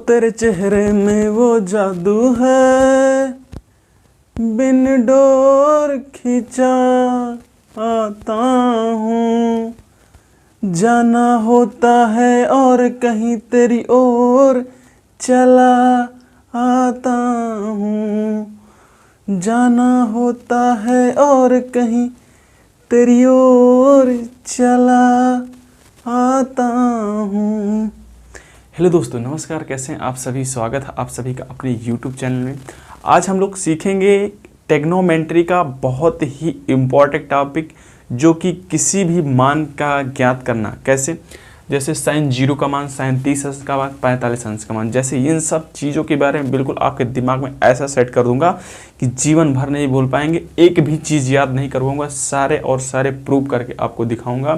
तेरे चेहरे में वो जादू है, बिन डोर खींचा आता हूँ। जाना होता है और कहीं तेरी ओर चला आता हूँ। जाना होता है और कहीं तेरी ओर चला आता हूँ। हेलो दोस्तों, नमस्कार। कैसे हैं आप सभी? स्वागत है आप सभी का अपने YouTube चैनल में। आज हम लोग सीखेंगे टेक्नोमेंट्री का बहुत ही इम्पॉर्टेंट टॉपिक, जो कि किसी भी मान का ज्ञात करना कैसे, जैसे साइन 0 का मान, साइन 30 अंश का मान, 45 अंश का मान, जैसे इन सब चीज़ों के बारे में बिल्कुल आपके दिमाग में ऐसा सेट कर दूंगा कि जीवन भर नहीं भूल पाएंगे। एक भी चीज़ याद नहीं करवाऊंगा, सारे और सारे प्रूव करके आपको दिखाऊंगा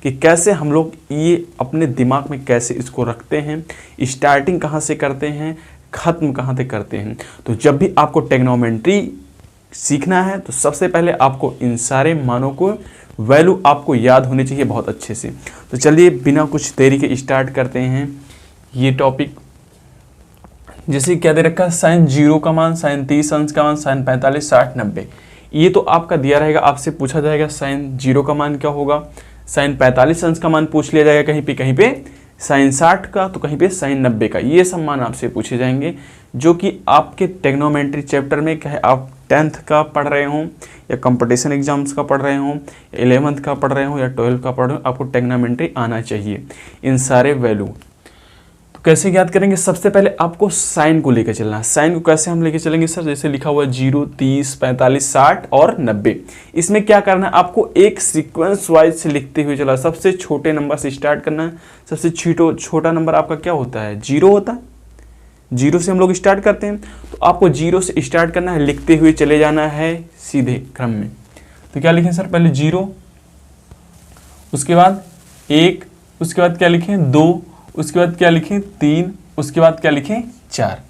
कि कैसे हम लोग ये अपने दिमाग में कैसे इसको रखते हैं, स्टार्टिंग कहाँ से करते हैं, ख़त्म कहाँ से करते हैं। तो जब भी आपको टेक्नोमेंट्री सीखना है तो सबसे पहले आपको इन सारे मानों को वैल्यू आपको याद होनी चाहिए बहुत अच्छे से। तो चलिए बिना कुछ देरी के स्टार्ट करते हैं ये टॉपिक। जैसे क्या दे रखा है, साइन 0 का मान, साइन 30 अंश का मान, साइन 45, 60, 90। ये तो आपका दिया रहेगा, आपसे पूछा जाएगा साइन 0 का मान क्या होगा, साइन 45 अंश का मान पूछ लिया जाएगा कहीं पे साइन 60 का, तो कहीं पे साइन 90 का। ये सब मान आपसे पूछे जाएंगे, जो कि आपके टेक्नोमेंट्री चैप्टर में, चाहे आप 10th का पढ़ रहे हों या कंपटीशन एग्जाम्स का पढ़ रहे हों, 11th का पढ़ रहे हों या 12th का पढ़ रहे हो, आपको टेक्नोमेंट्री आना चाहिए इन सारे वैल्यू। तो कैसे याद करेंगे? सबसे पहले आपको साइन को लेकर चलना है। साइन को कैसे हम लेकर चलेंगे सर? जैसे लिखा हुआ है 0, 30, 45, 60 और 90। इसमें क्या करना है, आपको एक सीक्वेंस वाइज से लिखते हुए चला। सबसे छोटे नंबर से स्टार्ट करना है। सबसे छोटा नंबर आपका क्या होता है? 0 होता है। 0 से हम लोग स्टार्ट करते हैं, तो आपको 0 से स्टार्ट करना है, लिखते हुए चले जाना है सीधे क्रम में। तो क्या लिखें सर? पहले 0, उसके बाद 1, उसके बाद क्या लिखें? 2, उसके बाद क्या लिखें? 3, उसके बाद क्या लिखें? 4।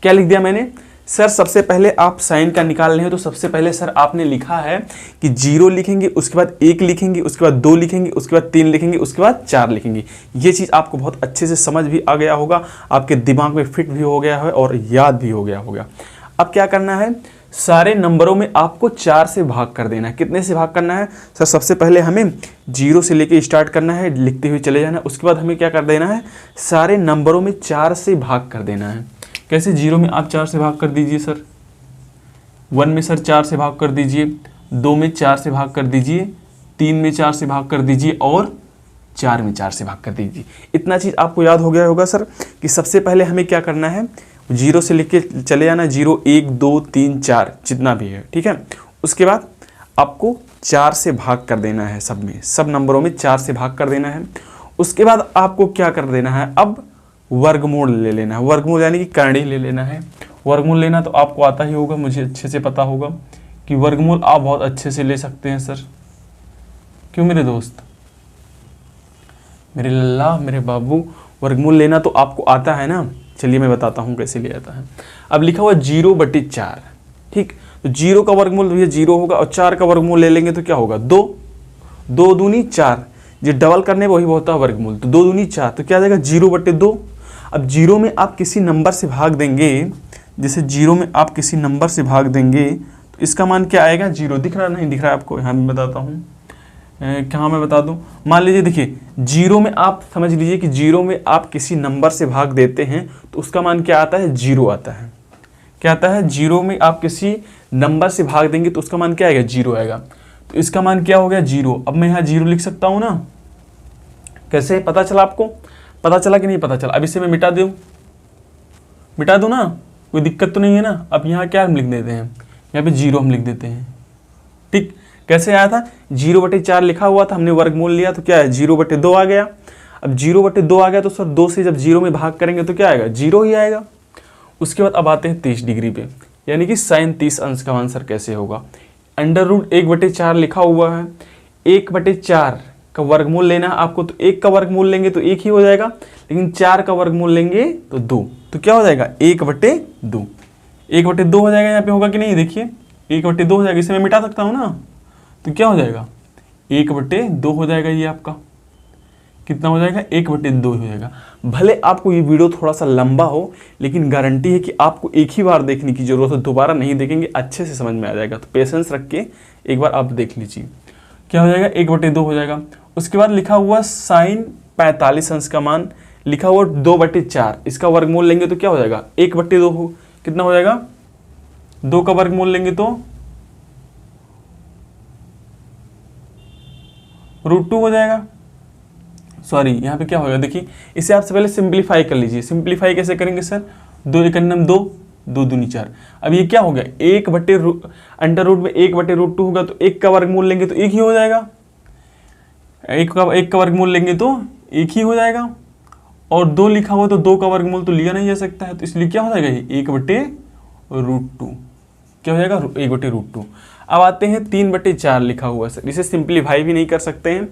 क्या लिख दिया मैंने सर? सबसे पहले आप साइन का निकाल रहे हो, तो सबसे पहले सर आपने लिखा है कि 0 लिखेंगे, उसके बाद 1 लिखेंगे, उसके बाद 2 लिखेंगे, उसके बाद 3 लिखेंगे, उसके बाद 4 लिखेंगे। ये चीज़ आपको बहुत अच्छे से समझ भी आ गया होगा, आपके दिमाग में फिट भी हो गया है और याद भी हो गया होगा। अब क्या करना है, सारे नंबरों में आपको 4 से भाग कर देना है। कितने से भाग करना है सर? सबसे पहले हमें 0 से लेके स्टार्ट करना है, लिखते हुए चले जाना है। उसके बाद हमें क्या कर देना है, सारे नंबरों में 4 से भाग कर देना है। कैसे? 0 में आप 4 से भाग कर दीजिए सर, 1 में सर 4 से भाग कर दीजिए, 2 में 4 से भाग कर दीजिए, 3 में 4 से भाग कर दीजिए और 4 में 4 से भाग कर दीजिए। इतना चीज़ आपको याद हो गया होगा सर कि सबसे पहले हमें क्या करना है, 0 से लिख के चले जाना, 0, 1, 2, 3, 4 जितना भी है, ठीक है। उसके बाद आपको 4 से भाग कर देना है, सब नंबरों में 4 से भाग कर देना है। उसके बाद आपको क्या कर देना है, अब वर्गमूल ले लेना है। वर्गमूल यानी कि करणी ले लेना है। वर्गमूल लेना तो आपको आता ही होगा, मुझे अच्छे से पता होगा कि वर्गमूल आप बहुत अच्छे से ले सकते हैं सर। क्यों मेरे दोस्त, मेरे लल्ला, मेरे बाबू, वर्गमूल लेना तो आपको आता है ना। चलिए मैं बताता हूँ कैसे लिया जाता है। अब लिखा हुआ 0/4, ठीक। तो 0 का वर्गमूल भैया 0 होगा, और 4 का वर्गमूल ले लेंगे तो क्या होगा? 2, 2 दूनी 4। जो डबल करने वही होता है वर्गमूल, तो 2 दूनी 4, तो क्या आ जाएगा? 0/2। अब 0 में आप किसी नंबर से भाग देंगे, जैसे 0 में आप किसी नंबर से भाग देंगे तो इसका मान क्या आएगा? 0। दिख रहा नहीं? दिख रहा है आपको? यहाँ मैं बताता हूँ, कहाँ मैं बता दूँ। मान लीजिए, देखिए 0 में आप समझ लीजिए कि 0 में आप किसी नंबर से भाग देते हैं तो उसका मान क्या आता है? 0 आता है। क्या आता है? 0 में आप किसी नंबर से भाग देंगे तो उसका मान क्या आएगा? 0 आएगा। तो इसका मान क्या हो गया? 0। अब मैं यहाँ 0 लिख सकता हूँ ना। कैसे पता चला आपको? पता चला कि नहीं पता चला? अब इसे मैं मिटा दूँ ना, कोई दिक्कत तो नहीं है ना। अब यहाँ क्या हम लिख देते हैं, यहाँ पे 0 हम लिख देते हैं, ठीक। कैसे आया था? 0/4 लिखा हुआ था, हमने वर्गमूल लिया तो क्या है? 0/2 आ गया। अब 0/2 आ गया तो सर 2 से जब 0 में भाग करेंगे तो क्या आएगा? 0 ही आएगा। उसके बाद अब आते हैं 30 डिग्री पे, यानी कि साइन 30 अंश का मान सर कैसे होगा? √1/4 लिखा हुआ है, 1/4 का वर्गमूल लेना है आपको। तो 1 का वर्गमूल लेंगे तो 1 ही हो जाएगा, लेकिन 4 का वर्गमूल लेंगे तो 2। तो क्या हो जाएगा? 1/2। 1/2 हो जाएगा। यहाँ पे होगा कि नहीं? देखिए 1/2 हो जाएगा। इसे मैं मिटा सकता हूँ ना, तो क्या हो जाएगा? 1/2 हो जाएगा ये आपका। कितना हो जाएगा, 1/2 हो जाएगा। भले आपको ये वीडियो थोड़ा सा लंबा हो, लेकिन गारंटी है कि आपको एक ही बार देखने की जरूरत है, दोबारा नहीं देखेंगे, अच्छे से समझ में आ जाएगा। तो पेशेंस रख के एक बार आप देख लीजिए। क्या हो जाएगा, 1/2 हो जाएगा। उसके बाद लिखा हुआ साइन 45 अंश का मान, लिखा हुआ 2/4, इसका वर्गमूल लेंगे तो क्या हो जाएगा, 1/2 हो, कितना हो जाएगा, 2 का वर्गमूल लेंगे तो √2 हो जाएगा। सॉरी, यहाँ पे क्या होगा, देखिए इसे आप पहले सिंप्लीफाई कर लीजिए। सिंप्लीफाई कैसे करेंगे सर, 2 × 2, 2 दूनी 4। अब ये क्या हो गया, अंडर रूट में 1/√2 होगा, तो 1 का वर्गमूल लेंगे तो 1 ही हो जाएगा। 1 का वर्गमूल लेंगे तो 1 ही हो जाएगा। और 2 लिखा हुआ तो 2 का वर्गमूल तो लिया नहीं जा सकता है, तो इसलिए क्या हो जाएगा, ये 1/√2 क्या हो जाएगा, 1/√2। अब आते हैं 3/4 लिखा हुआ सर, इसे सिंप्लीफाई भी नहीं कर सकते हैं,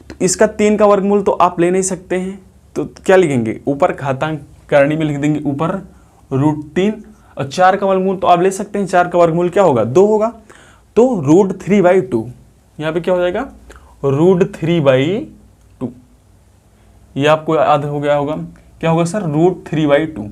तो इसका 3 का वर्गमूल तो आप ले नहीं सकते हैं, तो क्या लिखेंगे, ऊपर घातांक करणी में लिख देंगे ऊपर √3, और 4 का वर्गमूल तो आप ले सकते हैं, 4 का वर्गमूल क्या होगा, 2 होगा, तो √3/2 यहाँ पे क्या हो जाएगा, √3/2। ये आपको याद हो गया होगा, क्या होगा सर, √3/2।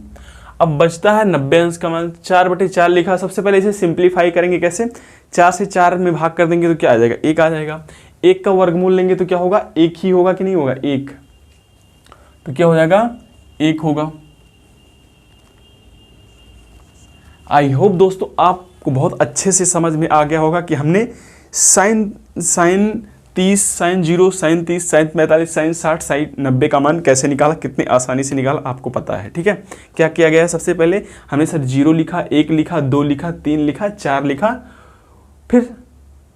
अब बचता है 90 अंश का मान, 4/4 लिखा। सबसे पहले इसे सिंप्लीफाई करेंगे कैसे, 4 से 4 में भाग कर देंगे तो क्या आ जाएगा, 1 आ जाएगा। 1 का वर्गमूल लेंगे तो क्या होगा, 1 ही होगा कि नहीं होगा, 1, तो क्या हो जाएगा, 1 होगा। आई होप दोस्तों आपको बहुत अच्छे से समझ में आ गया होगा कि हमने sine 30, sine 0, sine 30, sine 45, sine 60, sine 90 का मान कैसे निकाला, कितनी आसानी से निकाला, आपको पता है। ठीक है, क्या किया गया है, सबसे पहले हमने सर 0 लिखा, 1 लिखा, 2 लिखा, 3 लिखा, 4 लिखा, फिर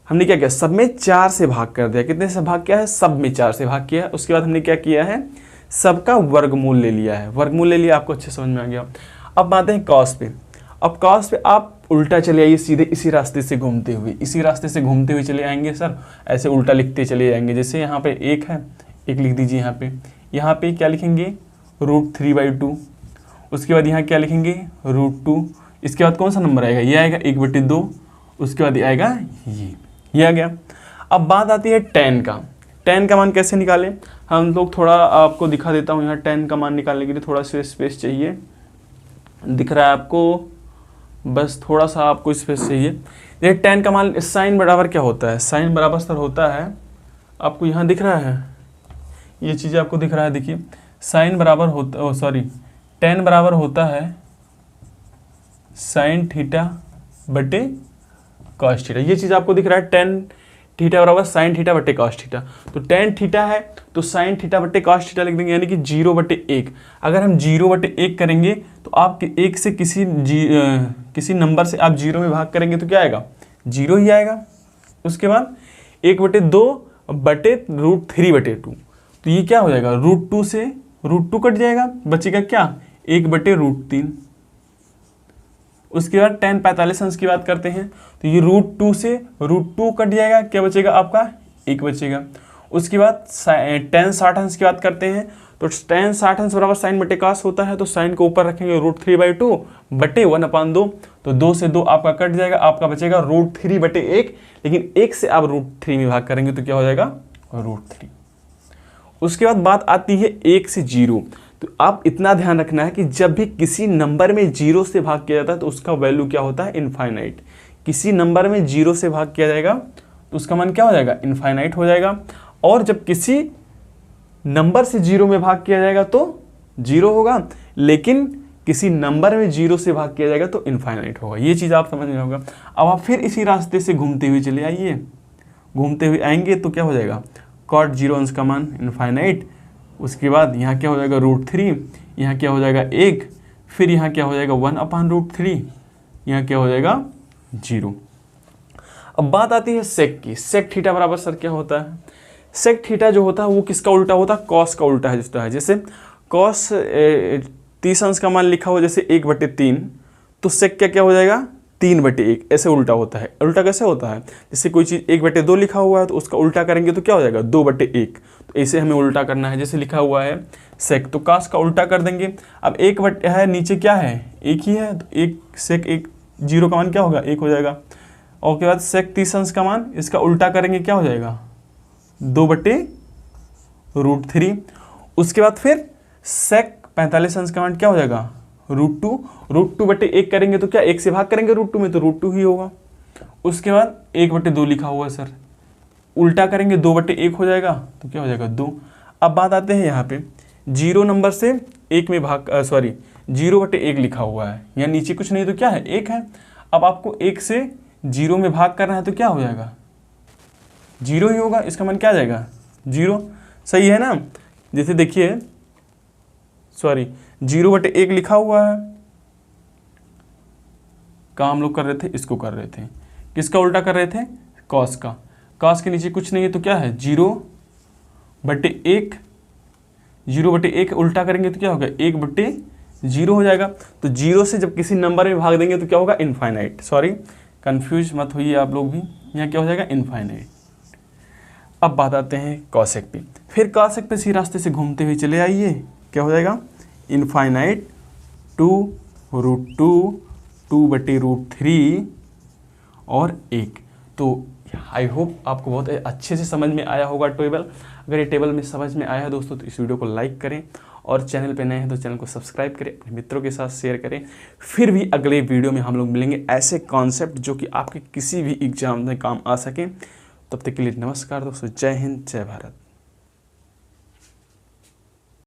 हमने क्या किया, सब में 4 से भाग कर दिया। कितने से भाग किया है, सब में 4 से भाग किया है। उसके बाद हमने क्या किया है, सबका वर्गमूल ले लिया है। वर्गमूल ले लिया, आपको अच्छे समझ में आ गया। अब आते हैं कॉस पे। अब कॉस पे आप उल्टा चले आइए, सीधे इसी रास्ते से घूमते हुए, इसी रास्ते से घूमते हुए चले आएंगे सर, ऐसे उल्टा लिखते चले जाएंगे। जैसे यहाँ पे 1 है, 1 लिख दीजिए यहाँ पे क्या लिखेंगे, √3/2। उसके बाद यहाँ क्या लिखेंगे, √2। इसके बाद कौन सा नंबर आएगा, ये आएगा 1/2। उसके बाद ये आएगा ये आ गया। अब बात आती है tan का। tan का मान कैसे निकालें, हम लोग थोड़ा आपको दिखा देता हूँ। यहाँ tan का मान निकालने के लिए थोड़ा सा स्पेस चाहिए, दिख रहा है आपको, बस थोड़ा सा आपको स्पेस चाहिए। ये tan का मान, साइन बराबर क्या होता है, साइन बराबर सर होता है, आपको यहाँ दिख रहा है, ये चीज़ आपको दिख रहा है, देखिए साइन बराबर होता, सॉरी tan बराबर होता है sin θ/cos θ। ये चीज़ आपको दिख रहा है, tan θ बराबर sin θ/cos θ। तो tan θ है तो sin θ/cos θ लिख देंगे, यानी कि 0/1। अगर हम 0/1 करेंगे तो आप 1 से किसी नंबर से आप 0 में भाग करेंगे तो क्या आएगा, 0 ही आएगा। उसके बाद 1/2/√3/2, तो ये क्या हो जाएगा, √2 से √2 कट जाएगा, बचेगा क्या, 1/√3। उसके बाद tan 45 अंश की बात करते हैं, तो ये √2 से √2 कट जाएगा, क्या बचेगा आपका, 1 बचेगा। उसके बाद tan 60 अंश की बात करते हैं, तो tan 60 अंश बराबर साइन बटे cos होता है, तो साइन को ऊपर रखेंगे √3/2/1/2, तो 2 से 2 आपका कट जाएगा, आपका बचेगा √3/1। लेकिन 1 से आप √3 में भाग करेंगे तो क्या हो जाएगा, √3। उसके बाद बात आती है 1 से 0। तो आप इतना ध्यान रखना है कि जब भी किसी नंबर में 0 से भाग किया जाता है तो उसका वैल्यू क्या होता है, इनफाइनाइट। किसी नंबर में 0 से भाग किया जाएगा तो उसका मान क्या हो जाएगा, इनफाइनाइट हो जाएगा। और जब किसी नंबर से 0 में भाग किया जाएगा तो 0 होगा, लेकिन किसी नंबर में 0 से भाग किया जाएगा तो इनफाइनाइट होगा। ये चीज़ आप समझ में होगा। अब आप फिर इसी रास्ते से घूमते हुए चले आइए, घूमते हुए आएंगे तो क्या हो जाएगा, cot 0 अंश का मान इनफाइनाइट। उसके बाद यहाँ क्या हो जाएगा, √3, यहाँ क्या हो जाएगा 1, फिर यहाँ क्या हो जाएगा 1/√3, यहाँ क्या हो जाएगा 0। अब बात आती है सेक की। सेक थीटा बराबर सर क्या होता है, सेक थीटा जो होता है वो किसका उल्टा होता है, कॉस का उल्टा है। जैसे कॉस 30 अंश का मान लिखा हो जैसे 1/3, तो सेक क्या हो जाएगा, 3/1, ऐसे उल्टा होता है। उल्टा कैसे होता है, जैसे कोई चीज़ 1/2 लिखा हुआ है तो उसका उल्टा करेंगे तो क्या हो जाएगा, 2/1। तो ऐसे हमें उल्टा करना है। जैसे लिखा हुआ है सेक, तो कास का उल्टा कर देंगे। अब 1 है, नीचे क्या है, 1 ही है, तो 1 सेक 1, 0 का मान क्या होगा, 1 हो जाएगा। और उसके बाद सेक 30 अंश का मान, इसका उल्टा करेंगे क्या हो जाएगा, 2/√3। उसके बाद फिर सेक 45 अंश का मान क्या हो जाएगा √2 बटे 1 करेंगे तो क्या 1 से भाग करेंगे √2 में तो √2 ही होगा। उसके बाद 1/2 लिखा हुआ है सर, उल्टा करेंगे 2/1 हो जाएगा तो क्या हो जाएगा 2। अब बात आते हैं यहाँ पे 0 नंबर से 1 में भाग 0/1 लिखा हुआ है, यहाँ नीचे कुछ नहीं तो क्या है 1 है। अब आपको 1 से 0 में भाग करना है तो क्या हो जाएगा 0 ही होगा, इसका मान क्या आ जाएगा 0। सही है ना। जैसे देखिए 0/1 लिखा हुआ है, काम हम लोग कर रहे थे इसको कर रहे थे, किसका उल्टा कर रहे थे कॉस का। कॉस के नीचे कुछ नहीं है तो क्या है 0/1, 0/1 उल्टा करेंगे तो क्या होगा 1/0 हो जाएगा। तो 0 से जब किसी नंबर में भाग देंगे तो क्या होगा इनफाइनाइट। कंफ्यूज मत होइए आप लोग भी, यहाँ क्या हो जाएगा इनफाइनाइट। अब बात आते हैं कॉसेक पे, फिर कॉसेक पे इसी रास्ते से घूमते हुए चले आइए, क्या हो जाएगा इनफाइनाइट 2√2, 2/√3 और 1। तो आई होप आपको बहुत अच्छे से समझ में आया होगा टेबल। अगर ये टेबल में समझ में आया है दोस्तों तो इस वीडियो को लाइक करें, और चैनल पे नए हैं तो चैनल को सब्सक्राइब करें, अपने मित्रों के साथ शेयर करें। फिर भी अगले वीडियो में हम लोग मिलेंगे ऐसे कॉन्सेप्ट जो कि आपके किसी भी एग्जाम में काम आ सकें। तब तक के लिए नमस्कार दोस्तों, जय हिंद जय भारत।